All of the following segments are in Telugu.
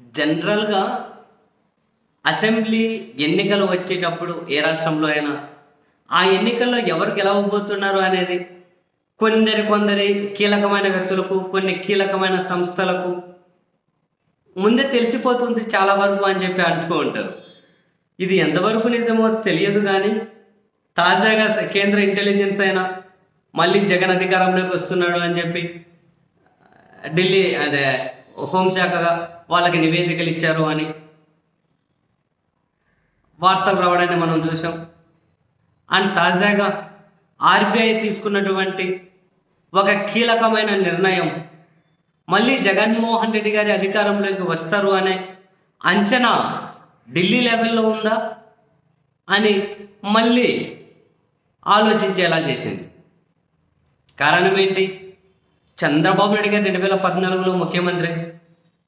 జనరల్‌గా అసెంబ్లీ ఎన్నికలు వచ్చేటప్పుడు ఏ రాష్ట్రంలో అయినా, ఆ ఎన్నికల్లో ఎవరు గెలవబోతున్నారు అనేది కొందరి కీలకమైన వ్యక్తులకు, కొన్ని కీలకమైన సంస్థలకు ముందే తెలిసిపోతుంది చాలా వరకు అని చెప్పి అంటూ ఉంటారు. ఇది ఎంతవరకు నిజమో తెలియదు గానీ, తాజాగా కేంద్ర ఇంటెలిజెన్స్ అయినా మళ్ళీ జగన్ అధికారంలోకి వస్తున్నాడు అని చెప్పి ఢిల్లీ అంటే హోంశాఖగా వాళ్ళకి నివేదికలు ఇచ్చారు అని వార్తలు రావడాన్ని మనం చూసాం. అండ్ తాజాగా ఆర్బీఐ తీసుకున్నటువంటి ఒక కీలకమైన నిర్ణయం మళ్ళీ జగన్మోహన్ రెడ్డి గారి అధికారంలోకి వస్తారు అనే అంచనా ఢిల్లీ లెవెల్లో ఉందా అని మళ్ళీ ఆలోచించేలా చేసింది. కారణం ఏంటి? చంద్రబాబు నాయుడు గారు 2014లో ముఖ్యమంత్రి,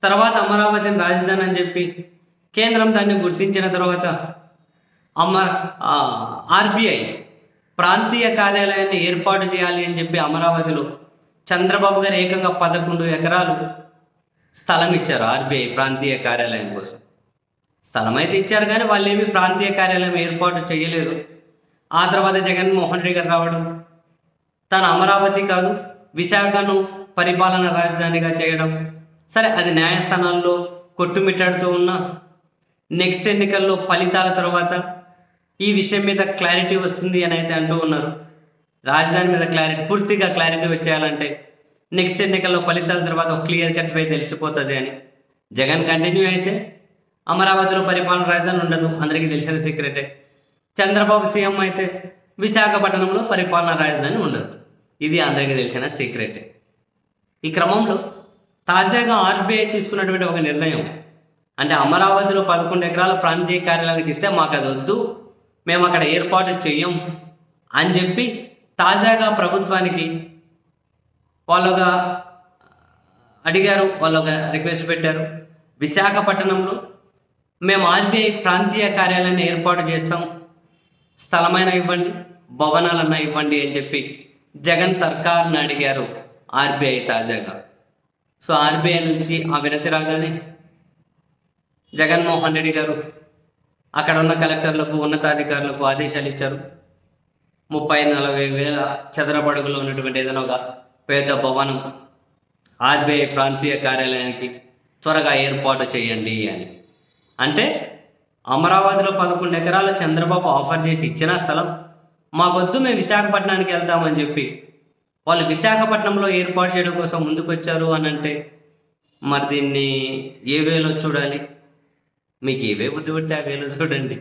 తర్వాత అమరావతిని రాజధాని అని చెప్పి కేంద్రం దాన్ని గుర్తించిన తర్వాత ఆర్బీఐ ప్రాంతీయ కార్యాలయాన్ని ఏర్పాటు చేయాలి అని చెప్పి అమరావతిలో చంద్రబాబు గారు ఏకంగా 11 ఎకరాలు స్థలం ఇచ్చారు ఆర్బీఐ ప్రాంతీయ కార్యాలయం కోసం. స్థలం అయితే ఇచ్చారు కానీ వాళ్ళు ఏమి ప్రాంతీయ కార్యాలయం ఏర్పాటు చేయలేదు. ఆ తర్వాత జగన్మోహన్ రెడ్డి గారు రావడం, తను అమరావతి కాదు విశాఖను పరిపాలన రాజధానిగా చేయడం, సరే అది న్యాయస్థానాల్లో కొట్టుమిట్టాడుతూ ఉన్న నెక్స్ట్ ఎన్నికల్లో ఫలితాల తర్వాత ఈ విషయం మీద క్లారిటీ వస్తుంది అని అయితే అంటూ ఉన్నారు. రాజధాని మీద పూర్తిగా క్లారిటీ వచ్చేయాలంటే నెక్స్ట్ ఎన్నికల్లో ఫలితాల తర్వాత ఒక క్లియర్ కట్ వే తెలిసిపోతుంది అని. జగన్ కంటిన్యూ అయితే అమరావతిలో పరిపాలన రాజధాని ఉండదు, అందరికీ తెలిసిన సీక్రెటే. చంద్రబాబు సీఎం అయితే విశాఖపట్నంలో పరిపాలన రాజధాని ఉండదు, ఇది అందరికీ తెలిసిన సీక్రెటే. ఈ క్రమంలో తాజాగా ఆర్బీఐ తీసుకున్నటువంటి ఒక నిర్ణయం, అంటే అమరావతిలో 11 ఎకరాల ప్రాంతీయ కార్యాలయానికి ఇస్తే మాకు అది వద్దు, మేము అక్కడ ఏర్పాటు చెయ్యం అని చెప్పి తాజాగా ప్రభుత్వానికి వాళ్ళొక అడిగారు, వాళ్ళొక రిక్వెస్ట్ పెట్టారు. విశాఖపట్నంలో మేము ఆర్బీఐ ప్రాంతీయ కార్యాలయాన్ని ఏర్పాటు చేస్తాం, స్థలమైనా ఇవ్వండి, భవనాలన్నా ఇవ్వండి అని చెప్పి జగన్ సర్కార్ని అడిగారు ఆర్బీఐ తాజాగా. సో ఆర్బీఐ నుంచి ఆ వినతి రాగానే జగన్మోహన్ రెడ్డి గారు అక్కడ ఉన్న కలెక్టర్లకు, ఉన్నతాధికారులకు ఆదేశాలు ఇచ్చారు. 30-40 వేల చదరపు అడుగులో ఉన్నటువంటి ఏదైనా ఒక పెద్ద భవనం ఆర్బీఐ ప్రాంతీయ కార్యాలయానికి త్వరగా ఏర్పాటు చేయండి అని. అంటే అమరావతిలో 11 ఎకరాలు చంద్రబాబు ఆఫర్ చేసి ఇచ్చిన స్థలం మాకొద్దు, మేము విశాఖపట్నానికి వెళ్తామని చెప్పి వాళ్ళు విశాఖపట్నంలో ఏర్పాటు చేయడం కోసం ముందుకు వచ్చారు అని అంటే మరి దీన్ని ఏ వేలో చూడాలి? మీకు ఏ వే బుద్ధి పడితే ఆ వేలో చూడండి.